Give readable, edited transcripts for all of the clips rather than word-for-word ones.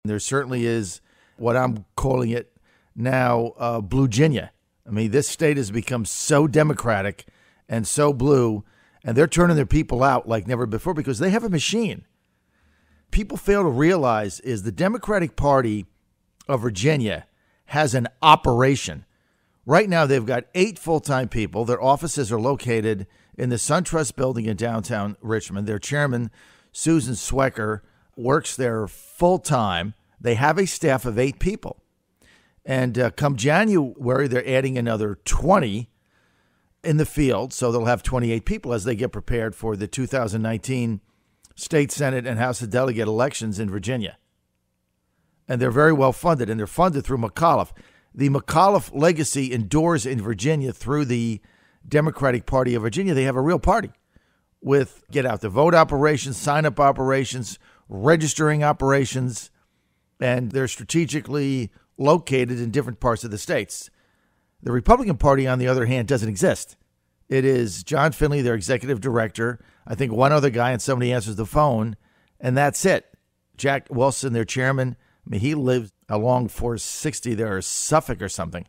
There certainly is what I'm calling it now, Blue Virginia. I mean, this state has become so Democratic and so blue, and they're turning their people out like never before because they have a machine. People fail to realize is the Democratic Party of Virginia has an operation. Right now, they've got 8 full-time people. Their offices are located in the SunTrust building in downtown Richmond. Their chairman, Susan Swecker, works there full-time. They have a staff of 8 people. And come January, they're adding another 20 in the field. So they'll have 28 people as they get prepared for the 2019 state Senate and House of Delegate elections in Virginia. And they're very well funded, and they're funded through McAuliffe. The McAuliffe legacy endures in Virginia through the Democratic Party of Virginia. They have a real party with get out the vote operations, sign up operations, registering operations, and they're strategically located in different parts of the states. The Republican Party, on the other hand, doesn't exist. It is John Finley, their executive director, I think one other guy, and somebody answers the phone, and that's it. Jack Wilson, their chairman, I mean, he lives along 460 there, or Suffolk or something.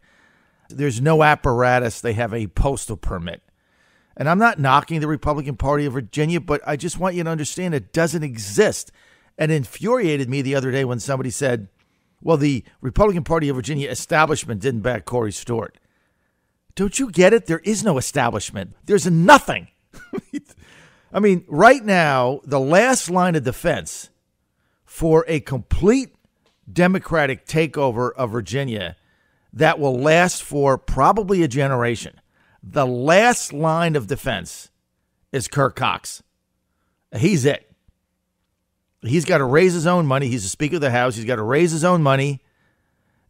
There's no apparatus. They have a postal permit. And I'm not knocking the Republican Party of Virginia, but I just want you to understand it doesn't exist. And it infuriated me the other day when somebody said, well, the Republican Party of Virginia establishment didn't back Corey Stewart. Don't you get it? There is no establishment. There's nothing. I mean, right now, the last line of defense for a complete Democratic takeover of Virginia that will last for probably a generation. The last line of defense is Kirk Cox. He's it. He's got to raise his own money. He's the Speaker of the House. He's got to raise his own money,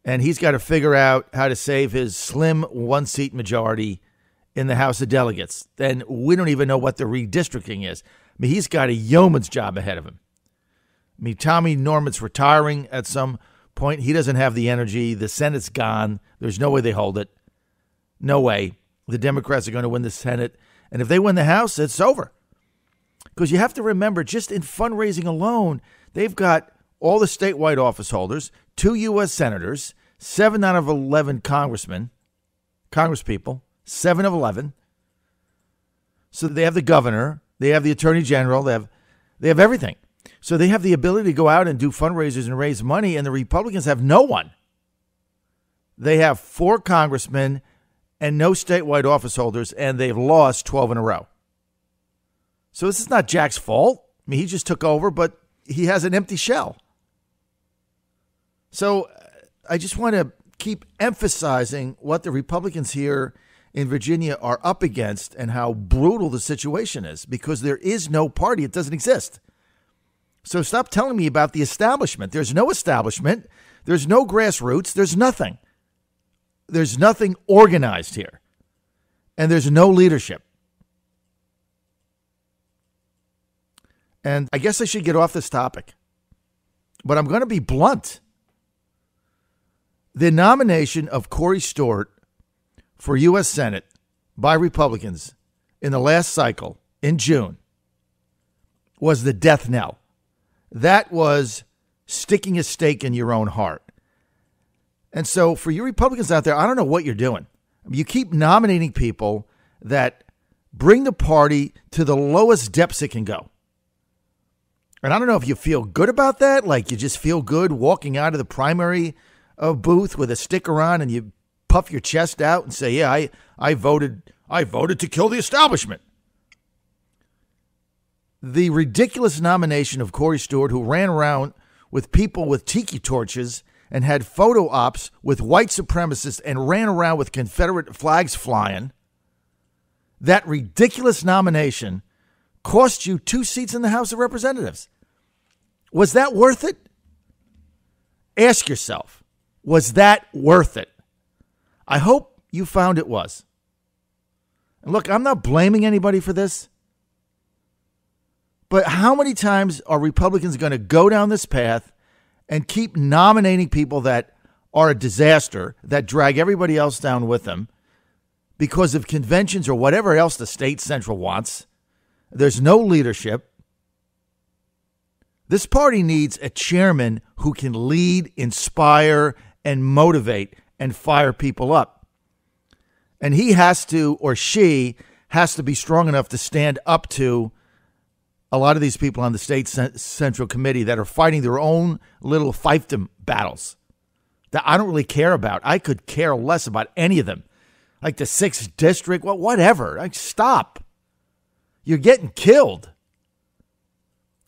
and he's got to figure out how to save his slim one-seat majority in the House of Delegates. Then we don't even know what the redistricting is. I mean, he's got a yeoman's job ahead of him. I mean, Tommy Norman's retiring at some point. He doesn't have the energy. The Senate's gone. There's no way they hold it. No way. The Democrats are going to win the Senate. And if they win the House, it's over. Because you have to remember, just in fundraising alone, they've got all the statewide office holders, 2 U.S. senators, 7 out of 11 congresspeople, 7 of 11. So they have the governor, they have the attorney general, they have everything. So they have the ability to go out and do fundraisers and raise money, and the Republicans have no one. They have 4 congressmen and no statewide office holders, and they've lost 12 in a row. So this is not Jack's fault. I mean, he just took over, but he has an empty shell. So I just want to keep emphasizing what the Republicans here in Virginia are up against and how brutal the situation is, because there is no party. It doesn't exist. So stop telling me about the establishment. There's no establishment. There's no grassroots. There's nothing. There's nothing organized here. And there's no leadership. And I guess I should get off this topic, but I'm going to be blunt. The nomination of Corey Stewart for U.S. Senate by Republicans in the last cycle in June was the death knell. That was sticking a stake in your own heart. And so for you Republicans out there, I don't know what you're doing. You keep nominating people that bring the party to the lowest depths it can go. And I don't know if you feel good about that, like you just feel good walking out of the primary booth with a sticker on and you puff your chest out and say, yeah, I voted to kill the establishment. The ridiculous nomination of Corey Stewart, who ran around with people with tiki torches and had photo ops with white supremacists and ran around with Confederate flags flying, that ridiculous nomination cost you 2 seats in the House of Representatives. Was that worth it? Ask yourself, was that worth it? I hope you found it was. And look, I'm not blaming anybody for this, but how many times are Republicans going to go down this path and keep nominating people that are a disaster, that drag everybody else down with them because of conventions or whatever else the state central wants? There's no leadership. This party needs a chairman who can lead, inspire, and motivate and fire people up. And he has to, or she has to be strong enough to stand up to a lot of these people on the state central committee that are fighting their own little fiefdom battles that I don't really care about. I could care less about any of them. Like the 6th district, well, whatever. Like, stop. You're getting killed.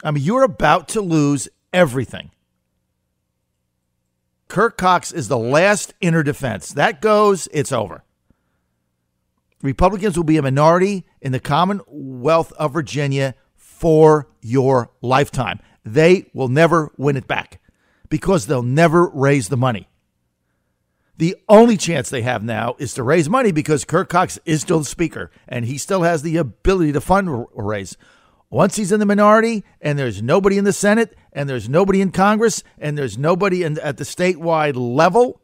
I mean, you're about to lose everything. Kirk Cox is the last inner defense. That goes, it's over. Republicans will be a minority in the Commonwealth of Virginia for your lifetime. They will never win it back because they'll never raise the money. The only chance they have now is to raise money because Kirk Cox is still the speaker and he still has the ability to fundraise. Once he's in the minority and there's nobody in the Senate and there's nobody in Congress and there's nobody at the statewide level,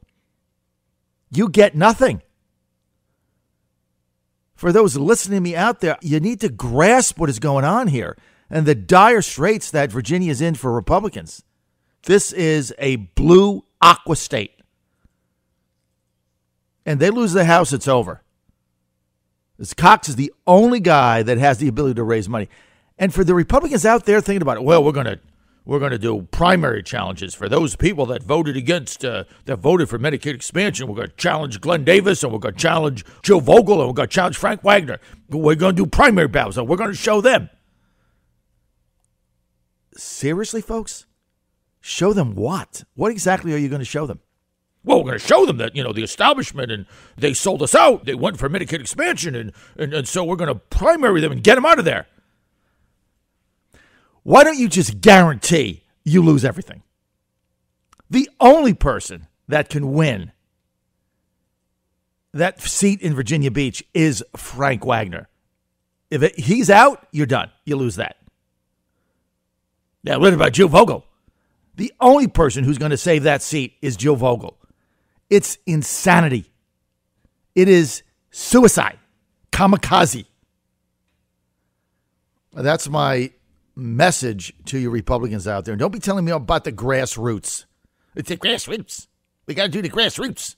you get nothing. For those listening to me out there, you need to grasp what is going on here and the dire straits that Virginia is in for Republicans. This is a blue aqua state. And they lose the House, it's over. This Cox is the only guy that has the ability to raise money. And for the Republicans out there thinking about it, well, we're going to do primary challenges for those people that voted against, that voted for Medicaid expansion. We're going to challenge Glenn Davis, and we're going to challenge Joe Vogel, and we're going to challenge Frank Wagner. We're going to do primary battles, and we're going to show them. Seriously, folks? Show them what? What exactly are you going to show them? Well, we're going to show them that, the establishment, and they sold us out. They went for Medicaid expansion, and so we're going to primary them and get them out of there. Why don't you just guarantee you lose everything? The only person that can win that seat in Virginia Beach is Frank Wagner. If he's out, you're done. You lose that. Now, what about Joe Vogel? The only person who's going to save that seat is Joe Vogel. It's insanity. It is suicide. Kamikaze. That's my message to you Republicans out there. And don't be telling me about the grassroots. It's the grassroots. We got to do the grassroots.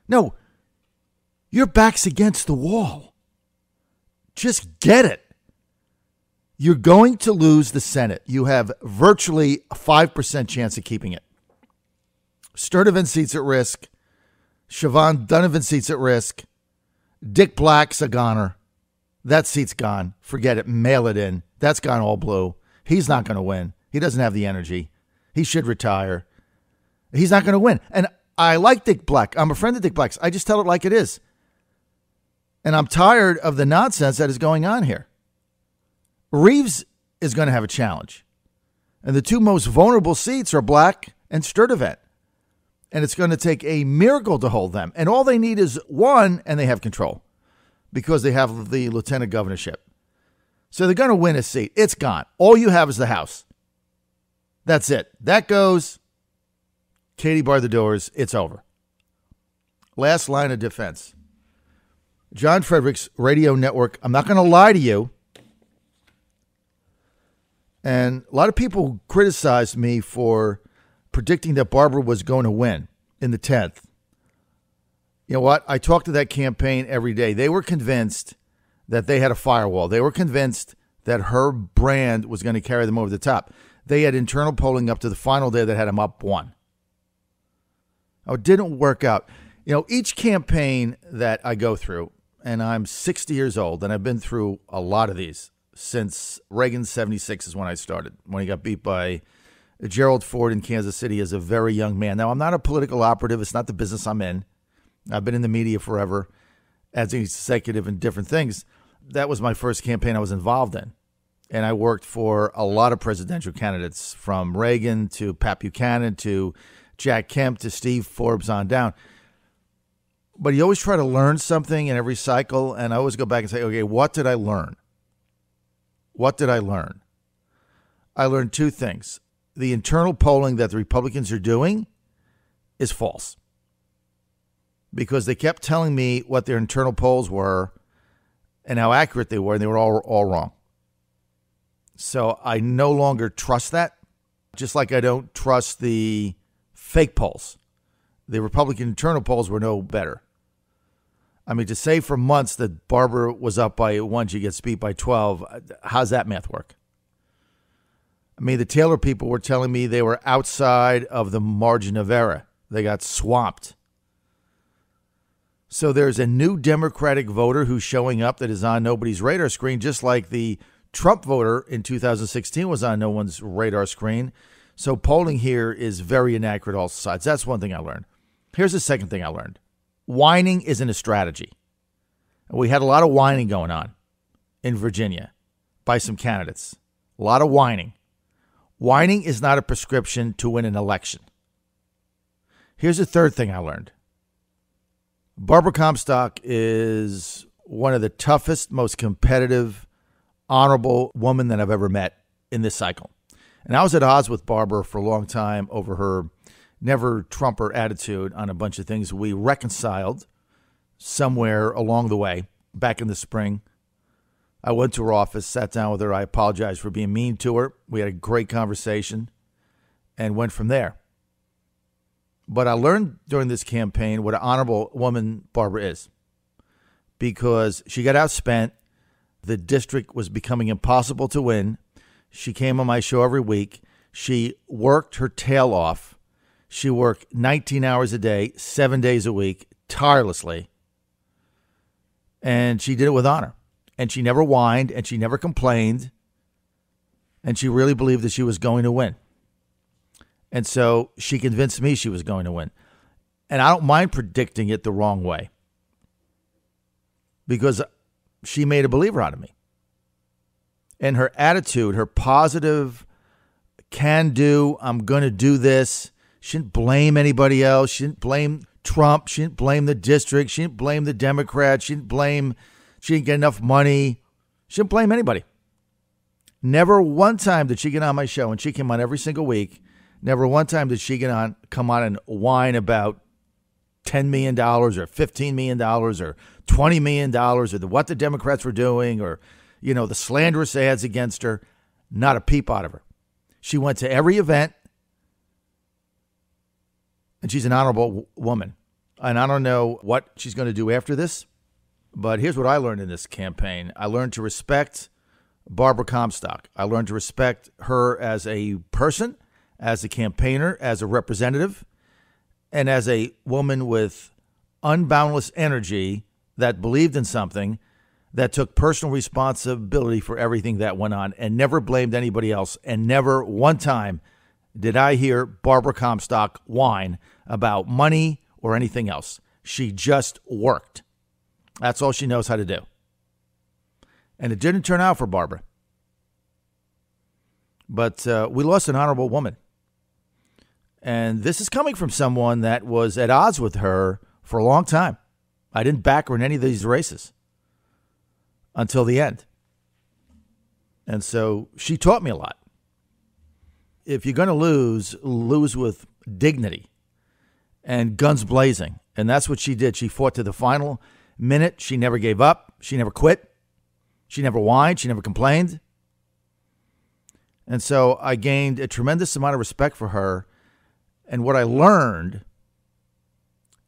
No, your back's against the wall. Just get it. You're going to lose the Senate. You have virtually a 5% chance of keeping it. Sturtevant seat's at risk. Siobhan Donovan seat's at risk. Dick Black's a goner. That seat's gone. Forget it. Mail it in. That's gone all blue. He's not going to win. He doesn't have the energy. He should retire. He's not going to win. And I like Dick Black. I'm a friend of Dick Black's. I just tell it like it is. And I'm tired of the nonsense that is going on here. Reeves is going to have a challenge. And the two most vulnerable seats are Black and Sturtevant. And it's going to take a miracle to hold them. And all they need is one, and they have control because they have the lieutenant governorship. So they're going to win a seat. It's gone. All you have is the House. That's it. That goes. Katie bar the doors. It's over. Last line of defense. John Fredericks Radio Network. I'm not going to lie to you. And a lot of people criticized me for predicting that Barbara was going to win in the 10th. You know what? I talked to that campaign every day. They were convinced that they had a firewall. They were convinced that her brand was going to carry them over the top. They had internal polling up to the final day that had them up 1. Oh, it didn't work out. Each campaign that I go through, and I'm 60 years old, and I've been through a lot of these since Reagan 76 is when I started, when he got beat by Gerald Ford in Kansas City as a very young man. Now, I'm not a political operative. It's not the business I'm in. I've been in the media forever as an executive in different things. That was my first campaign I was involved in. And I worked for a lot of presidential candidates, from Reagan to Pat Buchanan to Jack Kemp to Steve Forbes on down. But you always try to learn something in every cycle. And I always go back and say, okay, what did I learn? What did I learn? I learned 2 things. The internal polling that the Republicans are doing is false, because they kept telling me what their internal polls were and how accurate they were, and they were all wrong. So I no longer trust that. just like I don't trust the fake polls. The Republican internal polls were no better. I mean, to say for months that Barbara was up by 1, she gets beat by 12, how's that math work? I mean, the Taylor people were telling me they were outside of the margin of error. They got swamped. So there's a new Democratic voter who's showing up that is on nobody's radar screen, just like the Trump voter in 2016 was on no one's radar screen. So polling here is very inaccurate all sides. That's one thing I learned. Here's the second thing I learned. Whining isn't a strategy. We had a lot of whining going on in Virginia by some candidates. A lot of whining. Whining is not a prescription to win an election. Here's the third thing I learned. Barbara Comstock is one of the toughest, most competitive, honorable woman that I've ever met in this cycle. And I was at odds with Barbara for a long time over her never Trumper attitude on a bunch of things. We reconciled somewhere along the way back in the spring. I went to her office, sat down with her. I apologized for being mean to her. We had a great conversation and went from there. But I learned during this campaign what an honorable woman Barbara is, because she got outspent. The district was becoming impossible to win. She came on my show every week. She worked her tail off. She worked 19 hours a day, 7 days a week, tirelessly. And she did it with honor. And she never whined, and she never complained. And she really believed that she was going to win. And so she convinced me she was going to win. And I don't mind predicting it the wrong way, because she made a believer out of me. And her attitude, her positive, can do, I'm going to do this. She didn't blame anybody else. She didn't blame Trump. She didn't blame the district. She didn't blame the Democrats. She didn't get enough money. She didn't blame anybody. Never one time did she get on my show, and she came on every single week. Never one time did she come on and whine about $10 million or $15 million or $20 million or what the Democrats were doing, or, the slanderous ads against her. Not a peep out of her. She went to every event, and she's an honorable woman. And I don't know what she's going to do after this, but here's what I learned in this campaign. I learned to respect Barbara Comstock. I learned to respect her as a person, as a campaigner, as a representative, and as a woman with unboundless energy that believed in something, that took personal responsibility for everything that went on and never blamed anybody else. And never one time did I hear Barbara Comstock whine about money or anything else. She just worked. That's all she knows how to do. And it didn't turn out for Barbara. But we lost an honorable woman. And this is coming from someone that was at odds with her for a long time. I didn't back her in any of these races until the end. And so she taught me a lot. If you're going to lose with dignity and guns blazing. And that's what she did. She fought to the final minute. She never gave up. She never quit. She never whined. She never complained. And so I gained a tremendous amount of respect for her. And what I learned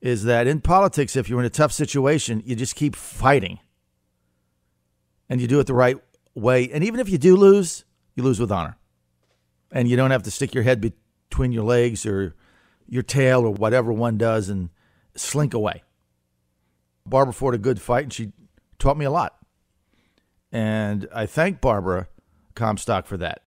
is that in politics, if you're in a tough situation, you just keep fighting. And you do it the right way. And even if you do lose, you lose with honor. And you don't have to stick your head between your legs or your tail or whatever one does and slink away. Barbara fought a good fight, and she taught me a lot. And I thank Barbara Comstock for that.